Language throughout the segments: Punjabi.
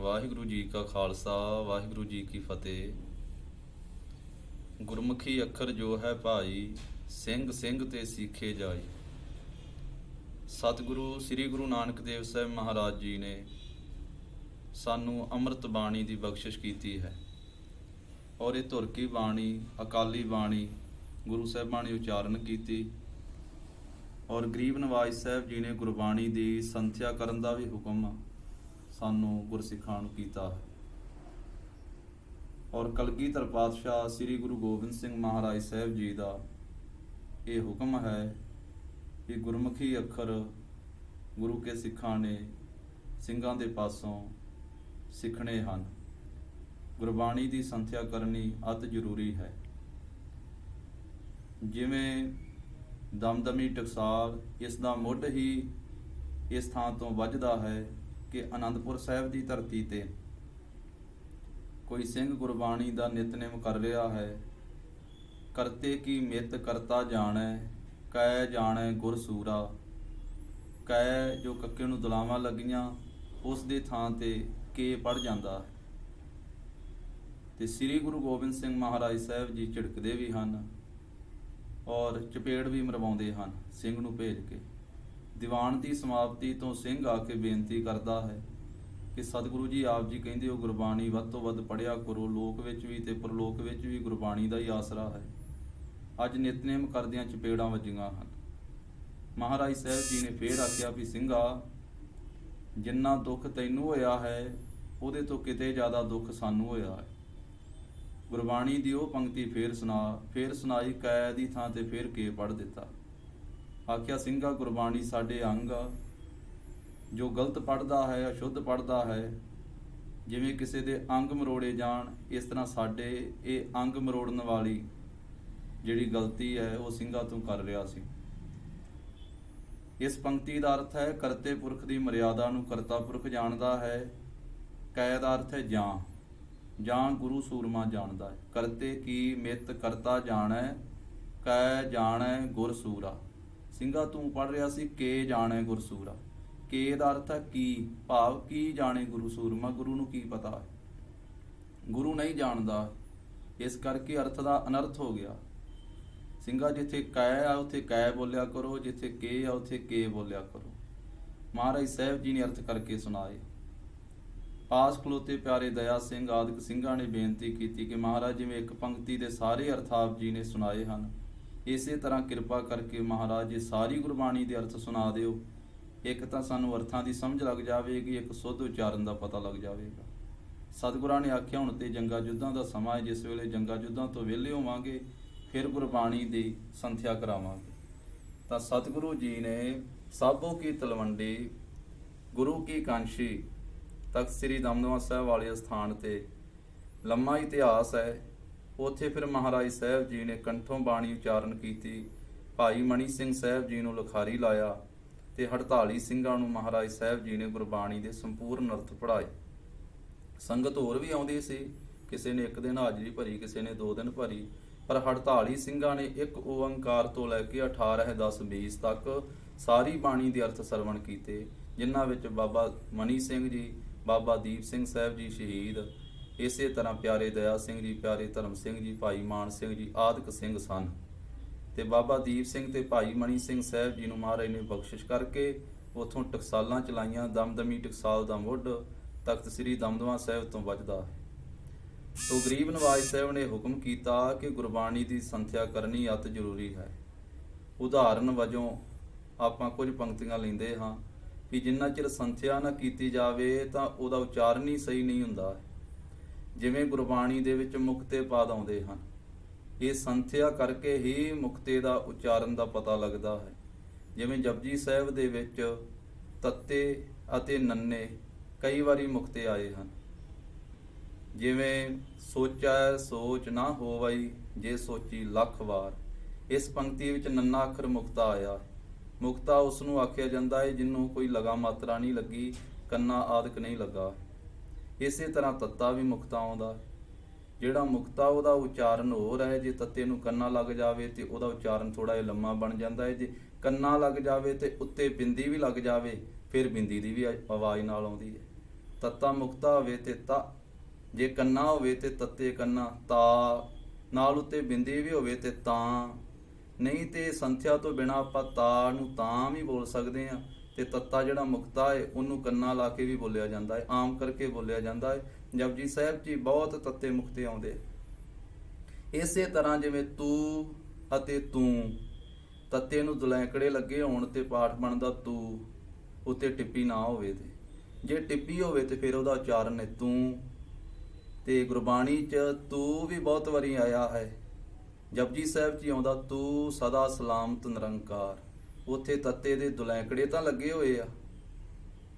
ਵਾਹਿਗੁਰੂ ਜੀ ਕਾ ਖਾਲਸਾ ਵਾਹਿਗੁਰੂ ਜੀ ਕੀ ਫਤਿਹ। ਗੁਰਮੁਖੀ ਅੱਖਰ ਜੋ ਹੈ ਭਾਈ, ਸਿੰਘ ਸਿੰਘ ਤੇ ਸਿੱਖੇ ਜਾਈ। ਸਤਿਗੁਰੂ ਸ੍ਰੀ ਗੁਰੂ ਨਾਨਕ ਦੇਵ ਸਾਹਿਬ ਮਹਾਰਾਜ ਜੀ ਨੇ ਸਾਨੂੰ ਅੰਮ੍ਰਿਤ ਬਾਣੀ ਦੀ ਬਖਸ਼ਿਸ਼ ਕੀਤੀ ਹੈ ਔਰ ਇਹ ਧੁਰ ਕੀ ਬਾਣੀ, ਅਕਾਲੀ ਬਾਣੀ ਗੁਰੂ ਸਾਹਿਬਾਂ ਨੇ ਉਚਾਰਨ ਕੀਤੀ ਔਰ ਗਰੀਬ ਨਵਾਜ ਸਾਹਿਬ ਜੀ ਨੇ ਗੁਰਬਾਣੀ ਦੀ ਸੰਥਿਆ ਕਰਨ ਦਾ ਵੀ ਹੁਕਮ ਸਾਨੂੰ ਗੁਰਸਿੱਖਾਂ ਨੂੰ ਕੀਤਾ ਹੈ। ਔਰ ਕਲਗੀਧਰ ਪਾਤਸ਼ਾਹ ਸ੍ਰੀ ਗੁਰੂ ਗੋਬਿੰਦ ਸਿੰਘ ਮਹਾਰਾਜ ਸਾਹਿਬ ਜੀ ਦਾ ਇਹ ਹੁਕਮ ਹੈ ਕਿ ਗੁਰਮੁਖੀ ਅੱਖਰ ਗੁਰੂ ਕੇ ਸਿੱਖਾਂ ਨੇ ਸਿੰਘਾਂ ਦੇ ਪਾਸੋਂ ਸਿੱਖਣੇ ਹਨ। ਗੁਰਬਾਣੀ ਦੀ ਸੰਥਿਆ ਕਰਨੀ ਅਤਿ ਜ਼ਰੂਰੀ ਹੈ। ਜਿਵੇਂ ਦਮਦਮੀ ਟਕਸਾਲ, ਇਸ ਦਾ ਮੁੱਢ ਹੀ ਇਸ ਥਾਂ ਤੋਂ ਵੱਜਦਾ ਹੈ ਕਿ ਅਨੰਦਪੁਰ ਸਾਹਿਬ ਦੀ ਧਰਤੀ ਤੇ ਕੋਈ ਸਿੰਘ ਗੁਰਬਾਣੀ ਦਾ ਨਿਤਨੇਮ ਕਰ ਰਿਹਾ ਹੈ। ਕਰਤੇ ਕੀ ਮਿੱਤ ਕਰਤਾ ਜਾਣੈ, ਕੈ ਜਾਣੈ ਗੁਰ ਸੂਰਾ। ਕੈ ਜੋ ਕੱਕੇ ਨੂੰ ਦੁਲਾਵਾਂ ਲੱਗੀਆਂ, ਉਸ ਦੇ ਥਾਂ ਤੇ ਕੇ ਪੜ ਜਾਂਦਾ ਹੈ। ਤੇ ਸ੍ਰੀ ਗੁਰੂ ਗੋਬਿੰਦ ਸਿੰਘ ਮਹਾਰਾਜ ਸਾਹਿਬ ਜੀ ਝਿੜਕਦੇ ਵੀ ਹਨ ਔਰ ਚਪੇੜ ਵੀ ਮਰਵਾਉਂਦੇ ਹਨ ਸਿੰਘ ਨੂੰ ਭੇਜ ਕੇ। ਦੀਵਾਨ ਦੀ ਸਮਾਪਤੀ ਤੋਂ ਸਿੰਘ ਆ ਕੇ ਬੇਨਤੀ ਕਰਦਾ ਹੈ ਕਿ ਸਤਿਗੁਰੂ ਜੀ ਆਪ ਜੀ ਕਹਿੰਦੇ ਹੋ ਗੁਰਬਾਣੀ ਵੱਧ ਤੋਂ ਵੱਧ ਪੜ੍ਹਿਆ ਕਰੋ, ਲੋਕ ਵਿੱਚ ਵੀ ਤੇ ਪਰਲੋਕ ਵਿੱਚ ਵੀ ਗੁਰਬਾਣੀ ਦਾ ਹੀ ਆਸਰਾ ਹੈ। ਅੱਜ ਨਿਤਨੇਮ ਕਰਦਿਆਂ ਚਪੇੜਾਂ ਵੱਜੀਆਂ ਹਨ। ਮਹਾਰਾਜ ਸਾਹਿਬ ਜੀ ਨੇ ਫੇਰ ਆਖਿਆ ਵੀ ਸਿੰਘਾ, ਜਿੰਨਾ ਦੁੱਖ ਤੈਨੂੰ ਹੋਇਆ ਹੈ ਉਹਦੇ ਤੋਂ ਕਿਤੇ ਜ਼ਿਆਦਾ ਦੁੱਖ ਸਾਨੂੰ ਹੋਇਆ ਹੈ। ਗੁਰਬਾਣੀ ਦੀ ਉਹ ਪੰਕਤੀ ਫੇਰ ਸੁਣਾਈ, ਕੈ ਦੀ ਥਾਂ ਤੇ ਫੇਰ ਕੇ ਪੜ੍ਹ ਦਿੱਤਾ। ਆਖਿਆ ਸਿੰਘਾ, ਗੁਰਬਾਣੀ ਸਾਡੇ ਅੰਗ ਆ। ਜੋ ਗਲਤ ਪੜ੍ਹਦਾ ਹੈ, ਅਸ਼ੁੱਧ ਪੜ੍ਹਦਾ ਹੈ, ਜਿਵੇਂ ਕਿਸੇ ਦੇ ਅੰਗ ਮਰੋੜੇ ਜਾਣ, ਇਸ ਤਰ੍ਹਾਂ ਸਾਡੇ ਇਹ ਅੰਗ ਮਰੋੜਨ ਵਾਲੀ ਜਿਹੜੀ ਗਲਤੀ ਹੈ ਉਹ ਸਿੰਘਾ ਤੂੰ ਕਰ ਰਿਹਾ ਸੀ। ਇਸ ਪੰਕਤੀ ਦਾ ਅਰਥ ਹੈ ਕਰਤੇ ਪੁਰਖ ਦੀ ਮਰਿਆਦਾ ਨੂੰ ਕਰਤਾ ਪੁਰਖ ਜਾਣਦਾ ਹੈ। ਕੈ ਦਾ ਅਰਥ ਹੈ ਜਾਂ ਗੁਰੂ ਸੂਰਮਾ ਜਾਣਦਾ ਹੈ। ਕਰਤੇ ਕੀ ਮਿੱਤ ਕਰਤਾ ਜਾਣੈ, ਕੈ ਜਾਣੈ ਗੁਰ ਸੂਰਾ। ਸਿੰਘਾ ਤੂੰ ਪੜ੍ਹ ਰਿਹਾ ਸੀ ਕੇ ਜਾਣੈ ਗੁਰ ਸੂਰਾ। ਕੇ ਦਾ ਅਰਥ ਹੈ ਕੀ, ਭਾਵ ਕੀ ਜਾਣੇ ਗੁਰੂ ਸੂਰਮਾ। ਗੁਰੂ ਨੂੰ ਕੀ ਪਤਾ ਹੈ, ਗੁਰੂ ਨਹੀਂ ਜਾਣਦਾ, ਇਸ ਕਰਕੇ ਅਰਥ ਦਾ ਅਨਰਥ ਹੋ ਗਿਆ। ਸਿੰਘਾ, ਜਿੱਥੇ ਕੈ ਆ ਉੱਥੇ ਕੈ ਬੋਲਿਆ ਕਰੋ, ਜਿੱਥੇ ਕੇ ਆ ਉੱਥੇ ਕੇ ਬੋਲਿਆ ਕਰੋ। ਮਹਾਰਾਜ ਸਾਹਿਬ ਜੀ ਨੇ ਅਰਥ ਕਰਕੇ ਸੁਣਾਏ। ਪਾਸ ਖਲੋਤੇ ਪਿਆਰੇ ਦਇਆ ਸਿੰਘ ਆਦਿਕ ਸਿੰਘਾਂ ਨੇ ਬੇਨਤੀ ਕੀਤੀ ਕਿ ਮਹਾਰਾਜ, ਜਿਵੇਂ ਇੱਕ ਪੰਕਤੀ ਦੇ ਸਾਰੇ ਅਰਥ ਆਪ ਜੀ ਨੇ ਸੁਣਾਏ ਹਨ, ਇਸੇ ਤਰ੍ਹਾਂ ਕਿਰਪਾ ਕਰਕੇ ਮਹਾਰਾਜ ਇਹ ਸਾਰੀ ਗੁਰਬਾਣੀ ਦੇ ਅਰਥ ਸੁਣਾ ਦਿਓ। ਇੱਕ ਤਾਂ ਸਾਨੂੰ ਅਰਥਾਂ ਦੀ ਸਮਝ ਲੱਗ ਜਾਵੇਗੀ, ਇੱਕ ਸੁੱਧ ਉਚਾਰਨ ਦਾ ਪਤਾ ਲੱਗ ਜਾਵੇਗਾ। ਸਤਿਗੁਰਾਂ ਨੇ ਆਖਿਆ ਹੁਣ ਤੇ ਜੰਗਾਂ ਯੁੱਧਾਂ ਦਾ ਸਮਾਂ ਹੈ, ਜਿਸ ਵੇਲੇ ਜੰਗਾਂ ਯੁੱਧਾਂ ਤੋਂ ਵਿਹਲੇ ਹੋਵਾਂਗੇ ਫਿਰ ਗੁਰਬਾਣੀ ਦੀ ਸੰਥਿਆ ਕਰਾਵਾਂਗੇ। ਤਾਂ ਸਤਿਗੁਰੂ ਜੀ ਨੇ ਸਾਬੋ ਕੀ ਤਲਵੰਡੀ, ਗੁਰੂ ਕੀ ਕਾਂਸ਼ੀ, ਤਖਤ ਸ੍ਰੀ ਦਮਦਮਾ ਸਾਹਿਬ ਵਾਲੇ ਸਥਾਨ ਤੇ ਲੰਮਾ ਇਤਿਹਾਸ ਹੈ। ਉੱਥੇ ਫਿਰ ਮਹਾਰਾਜ ਸਾਹਿਬ ਜੀ ਨੇ ਕੰਠੋਂ ਬਾਣੀ ਉਚਾਰਨ ਕੀਤੀ। ਭਾਈ ਮਣੀ ਸਿੰਘ ਸਾਹਿਬ ਜੀ ਨੂੰ ਲਿਖਾਰੀ ਲਾਇਆ ਤੇ 48 ਸਿੰਘਾਂ ਨੂੰ ਮਹਾਰਾਜ ਸਾਹਿਬ ਜੀ ਨੇ ਗੁਰਬਾਣੀ ਦੇ ਸੰਪੂਰਨ ਅਰਥ ਪੜ੍ਹਾਏ। ਸੰਗਤ ਹੋਰ ਵੀ ਆਉਂਦੀ ਸੀ, ਕਿਸੇ ਨੇ ਇੱਕ ਦਿਨ ਹਾਜ਼ਰੀ ਭਰੀ, ਕਿਸੇ ਨੇ 2 ਦਿਨ ਭਰੀ, ਪਰ 48 ਸਿੰਘਾਂ ਨੇ ਇੱਕ ਓੰਕਾਰ ਤੋਂ ਲੈ ਕੇ 18 10 20 ਤੱਕ ਸਾਰੀ ਬਾਣੀ ਦੇ ਅਰਥ ਸਰਵਣ ਕੀਤੇ, ਜਿਨ੍ਹਾਂ ਵਿੱਚ ਬਾਬਾ ਮਣੀ ਸਿੰਘ ਜੀ, ਬਾਬਾ ਦੀਪ ਸਿੰਘ ਸਾਹਿਬ ਜੀ ਸ਼ਹੀਦ, ਇਸੇ ਤਰ੍ਹਾਂ ਪਿਆਰੇ ਦਇਆ ਸਿੰਘ ਜੀ, ਪਿਆਰੇ ਧਰਮ ਸਿੰਘ ਜੀ, ਭਾਈ ਮਾਨ ਸਿੰਘ ਜੀ ਆਦਿਕ ਸਿੰਘ ਸਨ। ਤੇ ਬਾਬਾ ਦੀਪ ਸਿੰਘ ਤੇ ਭਾਈ ਮਣੀ ਸਿੰਘ ਸਾਹਿਬ ਜੀ ਨੂੰ ਮਹਾਰਾਜ ਨੇ ਬਖਸ਼ਿਸ਼ ਕਰਕੇ ਉੱਥੋਂ ਟਕਸਾਲਾਂ ਚਲਾਈਆਂ। ਦਮਦਮੀ ਟਕਸਾਲ ਦਾ ਮੁੱਢ ਤਖਤ ਸ੍ਰੀ ਦਮਦਮਾ ਸਾਹਿਬ ਤੋਂ ਵੱਜਦਾ ਹੈ। ਤੋ ਗਰੀਬ ਨਵਾਜ ਸਾਹਿਬ ਨੇ ਹੁਕਮ ਕੀਤਾ ਕਿ ਗੁਰਬਾਣੀ ਦੀ ਸੰਥਿਆ ਕਰਨੀ ਅਤਿ ਜ਼ਰੂਰੀ ਹੈ। ਉਦਾਹਰਨ ਵਜੋਂ ਆਪਾਂ ਕੁਝ ਪੰਕਤੀਆਂ ਲੈਂਦੇ ਹਾਂ ਕਿ ਜਿੰਨਾ ਚਿਰ ਸੰਥਿਆ ਨਾ ਕੀਤੀ ਜਾਵੇ ਤਾਂ ਉਹਦਾ ਉਚਾਰਨ ਹੀ ਸਹੀ ਨਹੀਂ ਹੁੰਦਾ। ਜਿਵੇਂ ਗੁਰਬਾਣੀ ਦੇ ਵਿੱਚ ਮੁਕਤੇ ਪਾਦ ਆਉਂਦੇ ਹਨ, ਇਹ ਸੰਥਿਆ ਕਰਕੇ ਹੀ ਮੁਕਤੇ ਦਾ ਉਚਾਰਨ ਦਾ ਪਤਾ ਲੱਗਦਾ ਹੈ। ਜਿਵੇਂ ਜਪਜੀ ਸਾਹਿਬ ਦੇ ਵਿੱਚ ਤੱਤੇ ਅਤੇ ਨੰਨੇ ਕਈ ਵਾਰੀ ਮੁਕਤੇ ਆਏ ਹਨ। ਜਿਵੇਂ ਸੋਚੈ ਸੋਚ ਨਾ ਹੋਵਈ, ਜੇ ਸੋਚੀ ਲੱਖ ਵਾਰ। ਇਸ ਪੰਕਤੀ ਵਿੱਚ ਨੰਨਾ ਅੱਖਰ ਮੁਕਤਾ ਆਇਆ। ਮੁਕਤਾ ਉਸ ਨੂੰ ਆਖਿਆ ਜਾਂਦਾ ਹੈ ਜਿਹਨੂੰ ਕੋਈ ਲਗਾ ਮਾਤਰਾ ਨਹੀਂ ਲੱਗੀ, ਕੰਨਾ ਆਦਿਕ ਨਹੀਂ ਲੱਗਾ। ਇਸੇ ਤਰ੍ਹਾਂ ਤੱਤਾ ਵੀ ਮੁਕਤਾ ਆਉਂਦਾ। ਜਿਹੜਾ ਮੁਕਤਾ ਉਹਦਾ ਉਚਾਰਨ ਹੋਰ ਹੈ। ਜੇ ਤੱਤੇ ਨੂੰ ਕੰਨਾ ਲੱਗ ਜਾਵੇ ਤੇ ਉਹਦਾ ਉਚਾਰਨ ਥੋੜਾ ਜਿਹਾ ਲੰਮਾ ਬਣ ਜਾਂਦਾ ਹੈ। ਜੇ ਕੰਨਾ ਲੱਗ ਜਾਵੇ ਤੇ ਉੱਤੇ ਬਿੰਦੀ ਵੀ ਲੱਗ ਜਾਵੇ, ਫਿਰ ਬਿੰਦੀ ਦੀ ਵੀ ਆਵਾਜ਼ ਨਾਲ ਆਉਂਦੀ ਹੈ। ਤੱਤਾ ਮੁਕਤਾ ਹੋਵੇ ਤੇ ਤਾ, ਜੇ ਕੰਨਾ ਹੋਵੇ ਤੇ ਤੱਤੇ ਕੰਨਾ, ਤਾ ਨਾਲ ਉੱਤੇ ਬਿੰਦੀ ਵੀ ਹੋਵੇ ਤੇ ਤਾਂ, ਨਹੀਂ ਤੇ ਸੰਥਿਆ ਤੋਂ ਬਿਨਾ ਆਪਾਂ ਤਾ ਨੂੰ ਤਾਂ ਵੀ ਬੋਲ ਸਕਦੇ ਹਾਂ, ਤੇ ਤੱਤਾ ਜਿਹੜਾ ਮੁਕਤਾ ਹੈ ਉਹਨੂੰ ਕੰਨਾ ਲਾ ਕੇ ਵੀ ਬੋਲਿਆ ਜਾਂਦਾ ਹੈ, ਆਮ ਕਰਕੇ ਬੋਲਿਆ ਜਾਂਦਾ ਹੈ। ਜਪਜੀ ਸਾਹਿਬ 'ਚ ਬਹੁਤ ਤੱਤੇ ਮੁਕਤੇ ਆਉਂਦੇ। ਇਸੇ ਤਰ੍ਹਾਂ ਜਿਵੇਂ ਤੂੰ ਅਤੇ ਤੂੰ, ਤੱਤੇ ਨੂੰ ਦੁਲੈਂਕੜੇ ਲੱਗੇ ਹੋਣ ਤੇ ਪਾਠ ਬਣਦਾ ਤੂੰ, ਉੱਤੇ ਟਿੱਪੀ ਨਾ ਹੋਵੇ, ਤੇ ਜੇ ਟਿੱਪੀ ਹੋਵੇ ਤੇ ਫਿਰ ਉਹਦਾ ਉਚਾਰਨ ਹੈ ਤੂੰ। ਤੇ ਗੁਰਬਾਣੀ 'ਚ ਤੂੰ ਵੀ ਬਹੁਤ ਵਾਰੀ ਆਇਆ ਹੈ। ਜਪਜੀ ਸਾਹਿਬ 'ਚ ਆਉਂਦਾ ਤੂੰ ਸਦਾ ਸਲਾਮਤ ਨਿਰੰਕਾਰ, ਉੱਥੇ ਤੱਤੇ ਦੇ ਦੁਲੈਂਕੜੇ ਤਾਂ ਲੱਗੇ ਹੋਏ ਆ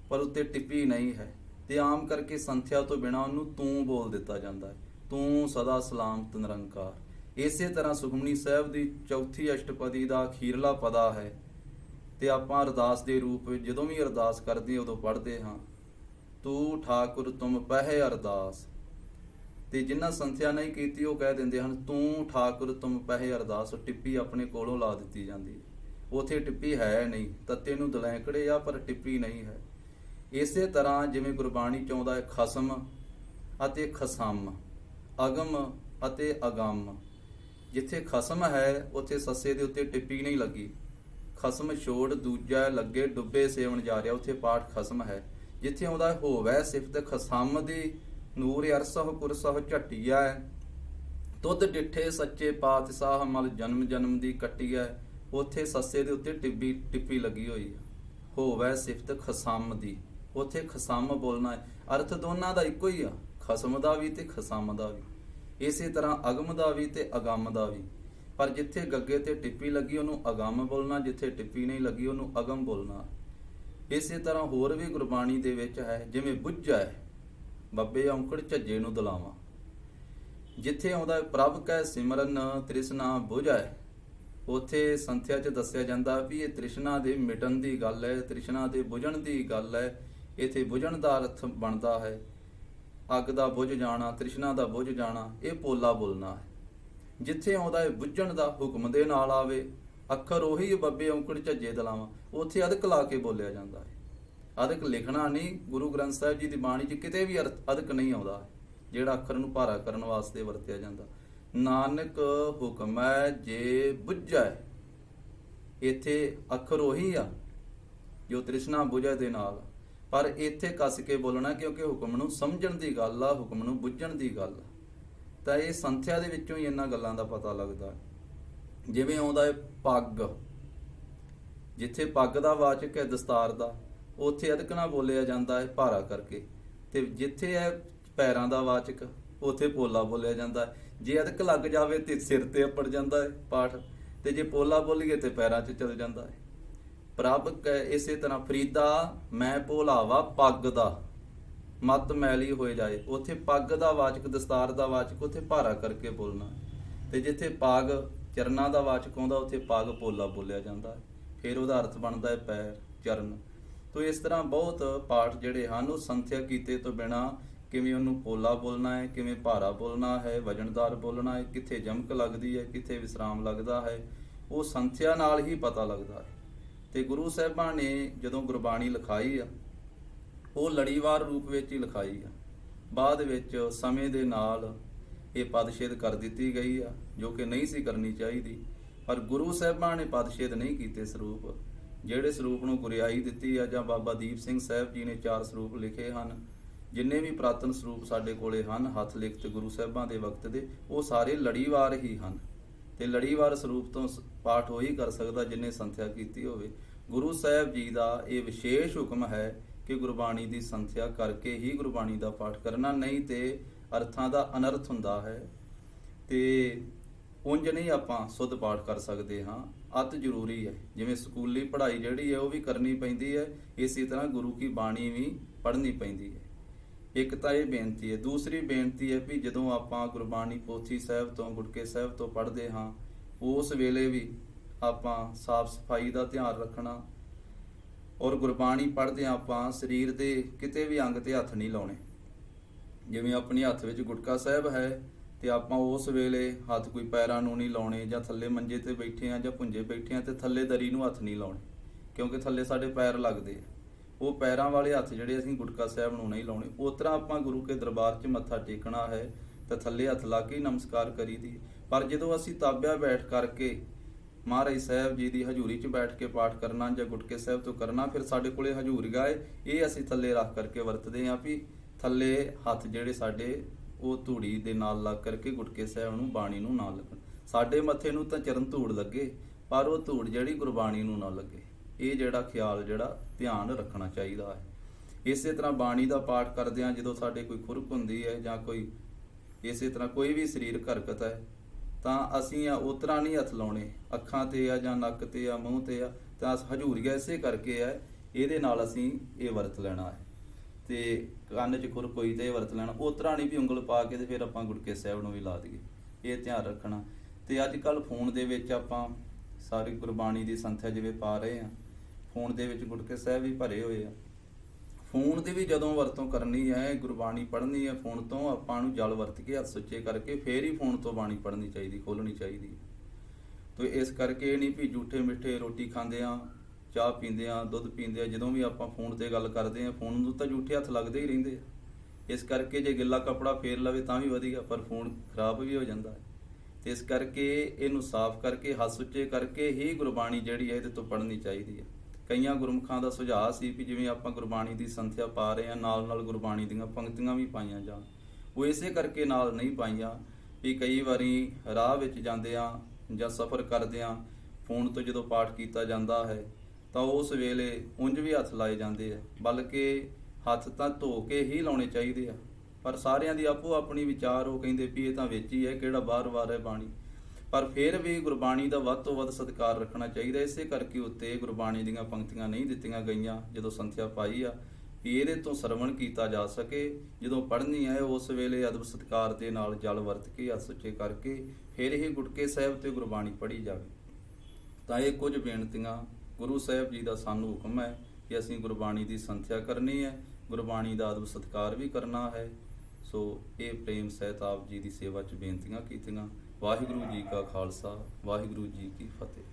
ਪਰ ਉੱਤੇ ਟਿੱਪੀ ਨਹੀਂ ਹੈ, ਤੇ ਆਮ ਕਰਕੇ ਸੰਥਿਆ ਤੋਂ ਬਿਨਾ ਉਹਨੂੰ ਤੂੰ ਬੋਲ ਦਿੱਤਾ ਜਾਂਦਾ ਹੈ, ਤੂੰ ਸਦਾ ਸਲਾਮਤ ਨਿਰੰਕਾਰ। ਇਸੇ ਤਰ੍ਹਾਂ ਸੁਖਮਨੀ ਸਾਹਿਬ ਦੀ ਚੌਥੀ ਅਸ਼ਟਪਦੀ ਦਾ ਅਖੀਰਲਾ ਪਦਾ ਹੈ, ਤੇ ਆਪਾਂ ਅਰਦਾਸ ਦੇ ਰੂਪ ਵਿੱਚ ਜਦੋਂ ਵੀ ਅਰਦਾਸ ਕਰਦੇ ਉਦੋਂ ਪੜ੍ਹਦੇ ਹਾਂ, ਤੂੰ ਠਾਕੁਰ ਤੁਮ ਪਹਿ ਅਰਦਾਸ। ਤੇ ਜਿਨ੍ਹਾਂ ਸੰਥਿਆ ਨਹੀਂ ਕੀਤੀ ਉਹ ਕਹਿ ਦਿੰਦੇ ਹਨ ਤੂੰ ਠਾਕੁਰ ਤੁਮ ਪਹਿ ਅਰਦਾਸ, ਟਿੱਪੀ ਆਪਣੇ ਕੋਲੋਂ ਲਾ ਦਿੱਤੀ ਜਾਂਦੀ ਹੈ। ਉਥੇ ਟਿੱਪੀ ਹੈ ਨਹੀਂ, ਤੱਤੇ ਨੂੰ ਦੁਲੈਂਕੜੇ ਆ ਪਰ ਟਿੱਪੀ ਨਹੀਂ ਹੈ। ਇਸੇ ਤਰ੍ਹਾਂ ਜਿਵੇਂ ਗੁਰਬਾਣੀ 'ਚ ਆਉਂਦਾ ਹੈ ਖਸਮ ਅਤੇ ਖਸਮ, ਅਗਮ ਅਤੇ ਅਗੰਮ। ਜਿੱਥੇ ਖਸਮ ਹੈ ਉੱਥੇ ਸੱਸੇ ਦੇ ਉੱਤੇ ਟਿੱਪੀ ਨਹੀਂ ਲੱਗੀ, ਖਸਮ ਛੋੜ ਦੂਜਾ ਲੱਗੇ ਡੁੱਬੇ ਸੇਵਨ ਜਾ ਰਿਹਾ, ਉੱਥੇ ਪਾਠ ਖਸਮ ਹੈ। ਜਿੱਥੇ ਆਉਂਦਾ ਹੋਵੈ ਸਿਫਤ ਖਸਮ ਦੀ, ਨੂਰ ਅਰਸਹ ਕੁਰਸਹ ਝਟੀਐ, ਤੁਧ ਡਿੱਠੇ ਸੱਚੇ ਪਾਤਸ਼ਾਹ ਮਲ ਜਨਮ ਜਨਮ ਦੀ ਕੱਟੀਐ, ਉੱਥੇ ਸੱਸੇ ਦੇ ਉੱਤੇ ਟਿੱਪੀ ਲੱਗੀ ਹੋਈ ਹੈ। ਹੋਵੈ ਸਿਫਤ ਖਸਮ ਦੀ, ਉੱਥੇ ਖਸਮ ਬੋਲਣਾ ਹੈ। ਅਰਥ ਦੋਨਾਂ ਦਾ ਇੱਕੋ ਹੀ ਆ, ਖਸਮ ਦਾ ਵੀ ਤੇ ਖਸਮ ਦਾ ਵੀ। ਇਸੇ ਤਰ੍ਹਾਂ ਅਗਮ ਦਾ ਵੀ ਤੇ ਅਗੰਮ ਦਾ ਵੀ, ਪਰ ਜਿੱਥੇ ਗੱਗੇ ਤੇ ਟਿੱਪੀ ਲੱਗੀ ਉਹਨੂੰ ਅਗੰਮ ਬੋਲਣਾ, ਜਿੱਥੇ ਟਿੱਪੀ ਨਹੀਂ ਲੱਗੀ ਉਹਨੂੰ ਅਗਮ ਬੋਲਣਾ। ਇਸੇ ਤਰ੍ਹਾਂ ਹੋਰ ਵੀ ਗੁਰਬਾਣੀ ਦੇ ਵਿੱਚ ਹੈ, ਜਿਵੇਂ ਬੁੱਝੈ ਬੱਬੇ ਔਂਕੜ ਝੱਜੇ ਨੂੰ ਦੁਲਾਵਾਂ। ਜਿੱਥੇ ਆਉਂਦਾ ਪ੍ਰਭ ਕੈ ਸਿਮਰਨ ਤ੍ਰਿਸ਼ਨਾ ਬੁਝੈ, ਉੱਥੇ ਸੰਥਿਆ 'ਚ ਦੱਸਿਆ ਜਾਂਦਾ ਵੀ ਇਹ ਤ੍ਰਿਸ਼ਨਾ ਦੇ ਮਿਟਣ ਦੀ ਗੱਲ ਹੈ, ਤ੍ਰਿਸ਼ਨਾ ਦੇ ਬੁਝਣ ਦੀ ਗੱਲ ਹੈ। ਇੱਥੇ ਬੁਝਣ ਦਾ ਅਰਥ ਬਣਦਾ ਹੈ ਅੱਗ ਦਾ ਬੁਝ ਜਾਣਾ, ਤ੍ਰਿਸ਼ਨਾ ਦਾ ਬੁਝ ਜਾਣਾ, ਇਹ ਪੋਲਾ ਬੋਲਣਾ ਹੈ। ਜਿੱਥੇ ਆਉਂਦਾ ਹੈ ਬੁਝਣ ਦਾ ਹੁਕਮ ਦੇ ਨਾਲ ਆਵੇ, ਅੱਖਰ ਉਹੀ ਬੱਬੇ ਔਂਕੜ ਝੱਜੇ ਦਲਾਵਾਂ, ਉੱਥੇ ਅਦਕ ਲਾ ਕੇ ਬੋਲਿਆ ਜਾਂਦਾ ਹੈ। ਅਦਕ ਲਿਖਣਾ ਨਹੀਂ, ਗੁਰੂ ਗ੍ਰੰਥ ਸਾਹਿਬ ਜੀ ਦੀ ਬਾਣੀ 'ਚ ਕਿਤੇ ਵੀ ਅਦਕ ਨਹੀਂ ਆਉਂਦਾ ਜਿਹੜਾ ਅੱਖਰ ਨੂੰ ਭਾਰਾ ਕਰਨ ਵਾਸਤੇ ਵਰਤਿਆ ਜਾਂਦਾ। ਨਾਨਕ ਹੁਕਮੈ ਜੇ ਬੁੱਝੈ, ਇੱਥੇ ਅੱਖਰ ਉਹੀ ਆ ਜੋ ਤ੍ਰਿਸ਼ਨਾ ਬੁਝੈ ਦੇ ਨਾਲ, ਪਰ ਇੱਥੇ ਕੱਸ ਕੇ ਬੋਲਣਾ ਕਿਉਂਕਿ ਹੁਕਮ ਨੂੰ ਸਮਝਣ ਦੀ ਗੱਲ ਆ, ਹੁਕਮ ਨੂੰ ਬੁੱਝਣ ਦੀ ਗੱਲ ਆ। ਤਾਂ ਇਹ ਸੰਥਿਆ ਦੇ ਵਿੱਚੋਂ ਹੀ ਇਹਨਾਂ ਗੱਲਾਂ ਦਾ ਪਤਾ ਲੱਗਦਾ। ਜਿਵੇਂ ਆਉਂਦਾ ਹੈ ਪੱਗ, ਜਿੱਥੇ ਪੱਗ ਦਾ ਵਾਚਕ ਹੈ ਦਸਤਾਰ ਦਾ, ਉੱਥੇ ਅਦਕ ਨਾਲ ਬੋਲਿਆ ਜਾਂਦਾ ਹੈ ਭਾਰਾ ਕਰਕੇ, ਤੇ ਜਿੱਥੇ ਹੈ ਪੈਰਾਂ ਦਾ ਵਾਚਕ ਉੱਥੇ ਪੋਲਾ ਬੋਲਿਆ ਜਾਂਦਾ ਹੈ। ਜੇ ਅਦਕ ਲੱਗ ਜਾਵੇ ਤੇ ਸਿਰ ਤੇ ਅੱਪੜ ਜਾਂਦਾ ਹੈ ਪਾਠ, ਤੇ ਜੇ ਪੋਲਾ ਬੋਲੀਏ ਤੇ ਪੈਰਾਂ 'ਚ ਚਲ ਜਾਂਦਾ ਹੈ। ਪ੍ਰਭ ਇਸੇ ਤਰ੍ਹਾਂ ਫਰੀਦਾ ਮੈਂ ਭੋਲਾਵਾ ਪੱਗ ਦਾ, ਮਤ ਮੈਲੀ ਹੋਏ ਜਾਏ, ਉੱਥੇ ਪੱਗ ਦਾ ਵਾਚਕ ਦਸਤਾਰ ਦਾ ਵਾਚਕ ਉੱਥੇ ਭਾਰਾ ਕਰਕੇ ਬੋਲਣਾ। ਤੇ ਜਿੱਥੇ ਪਾਗ ਚਰਨਾਂ ਦਾ ਵਾਚਕ ਆਉਂਦਾ ਉੱਥੇ ਪਾਗ ਪੋਲਾ ਬੋਲਿਆ ਜਾਂਦਾ ਹੈ, ਫਿਰ ਉਹਦਾ ਅਰਥ ਬਣਦਾ ਹੈ ਪੈਰ ਚਰਨ। ਤੋ ਇਸ ਤਰ੍ਹਾਂ ਬਹੁਤ ਪਾਠ ਜਿਹੜੇ ਹਨ ਉਹ ਸੰਥਿਆ ਕੀਤੇ ਤੋਂ ਬਿਨਾ ਕਿਵੇਂ ਉਹਨੂੰ ਪੋਲਾ ਬੋਲਣਾ ਹੈ, ਕਿਵੇਂ ਭਾਰਾ ਬੋਲਣਾ ਹੈ, ਵਜਨਦਾਰ ਬੋਲਣਾ ਹੈ, ਕਿੱਥੇ ਜਮਕ ਲੱਗਦੀ ਹੈ, ਕਿੱਥੇ ਵਿਸਰਾਮ ਲੱਗਦਾ ਹੈ, ਉਹ ਸੰਥਿਆ ਨਾਲ ਹੀ ਪਤਾ ਲੱਗਦਾ ਹੈ। ਤੇ ਗੁਰੂ ਸਾਹਿਬਾਂ ਨੇ ਜਦੋਂ ਗੁਰਬਾਣੀ ਲਿਖਾਈ ਆ ਉਹ ਲੜੀਵਾਰ ਰੂਪ ਵਿੱਚ ਹੀ ਲਿਖਾਈ ਆ। ਬਾਅਦ ਵਿੱਚ ਸਮੇਂ ਦੇ ਨਾਲ ਇਹ ਪਦਛੇਦ ਕਰ ਦਿੱਤੀ ਗਈ ਆ, ਜੋ ਕਿ ਨਹੀਂ ਸੀ ਕਰਨੀ ਚਾਹੀਦੀ, ਪਰ ਗੁਰੂ ਸਾਹਿਬਾਂ ਨੇ ਪਦਛੇਦ ਨਹੀਂ ਕੀਤੇ ਸਰੂਪ। ਜਿਹੜੇ ਸਰੂਪ ਨੂੰ ਗੁਰਿਆਈ ਦਿੱਤੀ ਆ, ਜਾਂ ਬਾਬਾ ਦੀਪ ਸਿੰਘ ਸਾਹਿਬ ਜੀ ਨੇ 4 ਸਰੂਪ ਲਿਖੇ ਹਨ, ਜਿੰਨੇ ਵੀ ਪ੍ਰਾਤਨ ਸਰੂਪ ਸਾਡੇ ਕੋਲੇ ਹਨ ਹੱਥ ਲਿਖਤ ਗੁਰੂ ਸਾਹਿਬਾਂ ਦੇ ਵਕਤ ਦੇ, ਉਹ ਸਾਰੇ ਲੜੀਵਾਰ ਹੀ ਹਨ। ਤੇ ਲੜੀਵਾਰ ਸਰੂਪ ਤੋਂ ਪਾਠ ਉਹੀ ਕਰ ਸਕਦਾ ਜਿਨੇ ਸੰਥਿਆ ਕੀਤੀ ਹੋਵੇ। ਗੁਰੂ ਸਾਹਿਬ ਜੀ ਦਾ ਇਹ ਵਿਸ਼ੇਸ਼ ਹੁਕਮ ਹੈ ਕਿ ਗੁਰਬਾਣੀ ਦੀ ਸੰਥਿਆ ਕਰਕੇ ਹੀ ਗੁਰਬਾਣੀ ਦਾ ਪਾਠ ਕਰਨਾ, ਨਹੀਂ ਤੇ ਅਰਥਾਂ ਦਾ ਅਨਰਥ ਹੁੰਦਾ ਹੈ। ਤੇ ਉਂਝ ਨਹੀਂ ਆਪਾਂ ਸੁੱਧ ਪਾਠ ਕਰ ਸਕਦੇ ਹਾਂ, ਅਤ ਜ਼ਰੂਰੀ ਹੈ। ਜਿਵੇਂ ਸਕੂਲੀ ਪੜ੍ਹਾਈ ਜਿਹੜੀ ਹੈ ਉਹ ਵੀ ਕਰਨੀ ਪੈਂਦੀ ਹੈ, ਇਸੇ ਤਰ੍ਹਾਂ ਗੁਰੂ ਕੀ ਬਾਣੀ ਵੀ ਪੜ੍ਹਨੀ ਪੈਂਦੀ ਹੈ। ਇੱਕ ਤਾਂ ਇਹ ਬੇਨਤੀ ਹੈ। ਦੂਸਰੀ ਬੇਨਤੀ ਹੈ ਵੀ ਜਦੋਂ ਆਪਾਂ ਗੁਰਬਾਣੀ ਪੋਥੀ ਸਾਹਿਬ ਤੋਂ, ਗੁਟਕੇ ਸਾਹਿਬ ਤੋਂ ਪੜ੍ਹਦੇ ਹਾਂ, ਉਸ ਵੇਲੇ ਵੀ ਆਪਾਂ ਸਾਫ਼ ਸਫਾਈ ਦਾ ਧਿਆਨ ਰੱਖਣਾ, ਔਰ ਗੁਰਬਾਣੀ ਪੜ੍ਹਦੇ ਆਪਾਂ ਸਰੀਰ ਦੇ ਕਿਤੇ ਵੀ ਅੰਗ ਤੇ ਹੱਥ ਨਹੀਂ ਲਾਉਣੇ। ਜਿਵੇਂ ਆਪਣੇ ਹੱਥ ਵਿੱਚ ਗੁਟਕਾ ਸਾਹਿਬ ਹੈ ਤੇ ਆਪਾਂ ਉਸ ਵੇਲੇ ਹੱਥ ਕੋਈ ਪੈਰਾਂ ਨੂੰ ਨਹੀਂ ਲਾਉਣੇ, ਜਾਂ ਥੱਲੇ ਮੰਜੇ ਤੇ ਬੈਠੇ ਆ ਜਾਂ ਭੁੰਜੇ ਬੈਠੇ ਆ ਤੇ ਥੱਲੇ ਦਰੀ ਨੂੰ ਹੱਥ ਨਹੀਂ ਲਾਉਣੇ, ਕਿਉਂਕਿ ਥੱਲੇ ਸਾਡੇ ਪੈਰ ਲੱਗਦੇ ਆ। ਉਹ ਪੈਰਾਂ ਵਾਲੇ ਹੱਥ ਜਿਹੜੇ ਅਸੀਂ ਗੁਟਕਾ ਸਾਹਿਬ ਨੂੰ ਨਹੀਂ ਲਾਉਣੇ। ਉਸ ਤਰ੍ਹਾਂ ਆਪਾਂ ਗੁਰੂ ਕੇ ਦਰਬਾਰ 'ਚ ਮੱਥਾ ਟੇਕਣਾ ਹੈ ਤਾਂ ਥੱਲੇ ਹੱਥ ਲਾ ਕੇ ਹੀ ਨਮਸਕਾਰ ਕਰੀਦੀ। ਪਰ ਜਦੋਂ ਅਸੀਂ ਤਾਬਿਆ ਬੈਠ ਕਰਕੇ ਮਹਾਰਾਜ ਸਾਹਿਬ ਜੀ ਦੀ ਹਜ਼ੂਰੀ 'ਚ ਬੈਠ ਕੇ ਪਾਠ ਕਰਨਾ ਜਾਂ ਗੁਟਕੇ ਸਾਹਿਬ ਤੋਂ ਕਰਨਾ, ਫਿਰ ਸਾਡੇ ਕੋਲੇ ਹਜ਼ੂਰੀਆ ਹੈ, ਇਹ ਅਸੀਂ ਥੱਲੇ ਰੱਖ ਕਰਕੇ ਵਰਤਦੇ ਹਾਂ ਵੀ ਥੱਲੇ ਹੱਥ ਜਿਹੜੇ ਸਾਡੇ ਉਹ ਧੂੜੀ ਦੇ ਨਾਲ ਲੱਗ ਕਰਕੇ ਗੁਟਕੇ ਸਾਹਿਬ ਨੂੰ, ਬਾਣੀ ਨੂੰ ਨਾ ਲੱਗਣ। ਸਾਡੇ ਮੱਥੇ ਨੂੰ ਤਾਂ ਚਰਨ ਧੂੜ ਲੱਗੇ, ਪਰ ਉਹ ਧੂੜ ਜਿਹੜੀ ਗੁਰਬਾਣੀ ਨੂੰ ਨਾ ਲੱਗੇ। ਇਹ ਜਿਹੜਾ ਖਿਆਲ ਜਿਹੜਾ ਧਿਆਨ ਰੱਖਣਾ ਚਾਹੀਦਾ ਹੈ। ਇਸੇ ਤਰ੍ਹਾਂ ਬਾਣੀ ਦਾ ਪਾਠ ਕਰਦੇ ਹਾਂ, ਜਦੋਂ ਸਾਡੇ ਕੋਈ ਖੁਰਕ ਹੁੰਦੀ ਹੈ ਜਾਂ ਕੋਈ ਇਸੇ ਤਰ੍ਹਾਂ ਕੋਈ ਵੀ ਸਰੀਰਕ ਹਰਕਤ ਹੈ, ਤਾਂ ਅਸੀਂ ਉਸ ਤਰ੍ਹਾਂ ਨਹੀਂ ਹੱਥ ਲਾਉਣੇ, ਅੱਖਾਂ ਤੇ ਆ ਜਾਂ ਨੱਕ ਤੇ ਆ, ਮੂੰਹ ਤੇ ਆ, ਤਾਂ ਹਜ਼ੂਰੀਆ ਇਸੇ ਕਰਕੇ ਹੈ, ਇਹਦੇ ਨਾਲ ਅਸੀਂ ਇਹ ਵਰਤ ਲੈਣਾ ਹੈ। ਤੇ ਕੰਨ 'ਚ ਖੁਰਕ ਹੋਈ ਤੇ ਇਹ ਵਰਤ ਲੈਣਾ। ਉਸ ਤਰ੍ਹਾਂ ਨਹੀਂ ਵੀ ਉਂਗਲ ਪਾ ਕੇ ਤੇ ਫਿਰ ਆਪਾਂ ਗੁਟਕੇ ਸਾਹਿਬ ਨੂੰ ਵੀ ਲਾ ਦਈਏ, ਇਹ ਧਿਆਨ ਰੱਖਣਾ। ਤੇ ਅੱਜ ਕੱਲ੍ਹ ਫੋਨ ਦੇ ਵਿੱਚ ਆਪਾਂ ਸਾਰੀ ਗੁਰਬਾਣੀ ਦੀ ਸੰਥਿਆ ਜਿਵੇਂ ਪਾ ਰਹੇ ਆ, ਫੋਨ ਦੇ ਵਿੱਚ ਗੁਟਕੇ ਸਾਹਿਬ ਵੀ ਭਰੇ ਹੋਏ ਆ। ਫੋਨ ਦੀ ਵੀ ਜਦੋਂ ਵਰਤੋਂ ਕਰਨੀ ਹੈ, ਗੁਰਬਾਣੀ ਪੜ੍ਹਨੀ ਹੈ, ਫੋਨ ਤੋਂ ਆਪਾਂ ਨੂੰ ਜਲ ਵਰਤ ਕੇ ਹੱਥ ਸੁੱਚੇ ਕਰਕੇ ਫੇਰ ਹੀ ਫੋਨ ਤੋਂ ਬਾਣੀ ਪੜ੍ਹਨੀ ਚਾਹੀਦੀ, ਖੋਲ੍ਹਣੀ ਚਾਹੀਦੀ। ਤੋ ਇਸ ਕਰਕੇ ਇਹ ਨਹੀਂ ਵੀ ਝੂਠੇ ਮਿੱਠੇ ਰੋਟੀ ਖਾਂਦੇ ਆ, ਚਾਹ ਪੀਂਦੇ ਆ, ਦੁੱਧ ਪੀਂਦੇ ਆ, ਜਦੋਂ ਵੀ ਆਪਾਂ ਫੋਨ ਤੇ ਗੱਲ ਕਰਦੇ ਆ, ਫੋਨ ਨੂੰ ਤਾਂ ਝੂਠੇ ਹੱਥ ਲੱਗਦੇ ਹੀ ਰਹਿੰਦੇ ਆ। ਇਸ ਕਰਕੇ ਜੇ ਗਿੱਲਾ ਕੱਪੜਾ ਫੇਰ ਲਵੇ ਤਾਂ ਵੀ ਵਧੀਆ, ਪਰ ਫੋਨ ਖਰਾਬ ਵੀ ਹੋ ਜਾਂਦਾ ਹੈ। ਤੇ ਇਸ ਕਰਕੇ ਇਹਨੂੰ ਸਾਫ਼ ਕਰਕੇ ਹੱਥ ਸੁੱਚੇ ਕਰਕੇ ਹੀ ਗੁਰਬਾਣੀ ਜਿਹੜੀ ਹੈ ਇਹਦੇ ਤੋਂ ਪੜ੍ਹਨੀ ਚਾਹੀਦੀ ਹੈ। ਕਈਆਂ ਗੁਰਮੁਖਾਂ ਦਾ ਸੁਝਾਅ ਸੀ ਵੀ ਜਿਵੇਂ ਆਪਾਂ ਗੁਰਬਾਣੀ ਦੀ ਸੰਥਿਆ ਪਾ ਰਹੇ ਹਾਂ, ਨਾਲ ਨਾਲ ਗੁਰਬਾਣੀ ਦੀਆਂ ਪੰਕਤੀਆਂ ਵੀ ਪਾਈਆਂ ਜਾਣ। ਉਹ ਇਸੇ ਕਰਕੇ ਨਾਲ ਨਹੀਂ ਪਾਈਆਂ ਵੀ ਕਈ ਵਾਰੀ ਰਾਹ ਵਿੱਚ ਜਾਂਦੇ ਆ ਜਾਂ ਸਫ਼ਰ ਕਰਦੇ ਆ, ਫੋਨ ਤੋਂ ਜਦੋਂ ਪਾਠ ਕੀਤਾ ਜਾਂਦਾ ਹੈ ਤਾਂ ਉਸ ਵੇਲੇ ਉਂਝ ਵੀ ਹੱਥ ਲਾਏ ਜਾਂਦੇ ਆ, ਬਲਕਿ ਹੱਥ ਤਾਂ ਧੋ ਕੇ ਹੀ ਲਾਉਣੇ ਚਾਹੀਦੇ ਆ। ਪਰ ਸਾਰਿਆਂ ਦੀ ਆਪੋ ਆਪਣੀ ਵਿਚਾਰ, ਉਹ ਕਹਿੰਦੇ ਵੀ ਇਹ ਤਾਂ ਵਿੱਚ ਹੀ ਹੈ, ਕਿਹੜਾ ਬਾਰ-ਬਾਰ ਹੈ ਬਾਣੀ। ਪਰ ਫਿਰ ਵੀ ਗੁਰਬਾਣੀ ਦਾ ਵੱਧ ਤੋਂ ਵੱਧ ਸਤਿਕਾਰ ਰੱਖਣਾ ਚਾਹੀਦਾ। ਇਸੇ ਕਰਕੇ ਉੱਤੇ ਗੁਰਬਾਣੀ ਦੀਆਂ ਪੰਕਤੀਆਂ ਨਹੀਂ ਦਿੱਤੀਆਂ ਗਈਆਂ ਜਦੋਂ ਸੰਥਿਆ ਪਾਈ ਆ, ਵੀ ਇਹਦੇ ਤੋਂ ਸਰਵਣ ਕੀਤਾ ਜਾ ਸਕੇ। ਜਦੋਂ ਪੜ੍ਹਨੀ ਹੈ ਉਸ ਵੇਲੇ ਅਦਬ ਸਤਿਕਾਰ ਦੇ ਨਾਲ ਜਲ ਵਰਤ ਕੇ ਹੱਥ ਸੁੱਚੇ ਕਰਕੇ ਫਿਰ ਇਹ ਗੁਟਕੇ ਸਾਹਿਬ ਤੇ ਗੁਰਬਾਣੀ ਪੜ੍ਹੀ ਜਾਵੇ। ਤਾਂ ਇਹ ਕੁਝ ਬੇਨਤੀਆਂ ਗੁਰੂ ਸਾਹਿਬ ਜੀ ਦਾ ਸਾਨੂੰ ਹੁਕਮ ਹੈ ਕਿ ਅਸੀਂ ਗੁਰਬਾਣੀ ਦੀ ਸੰਥਿਆ ਕਰਨੀ ਹੈ, ਗੁਰਬਾਣੀ ਦਾ ਅਦਬ ਸਤਿਕਾਰ ਵੀ ਕਰਨਾ ਹੈ। ਸੋ ਇਹ ਪ੍ਰੇਮ ਸਹਿਤ ਆਪ ਜੀ ਦੀ ਸੇਵਾ 'ਚ ਬੇਨਤੀਆਂ ਕੀਤੀਆਂ। ਵਾਹਿਗੁਰੂ ਜੀ ਕਾ ਖਾਲਸਾ, ਵਾਹਿਗੁਰੂ ਜੀ ਕੀ ਫਤਿਹ।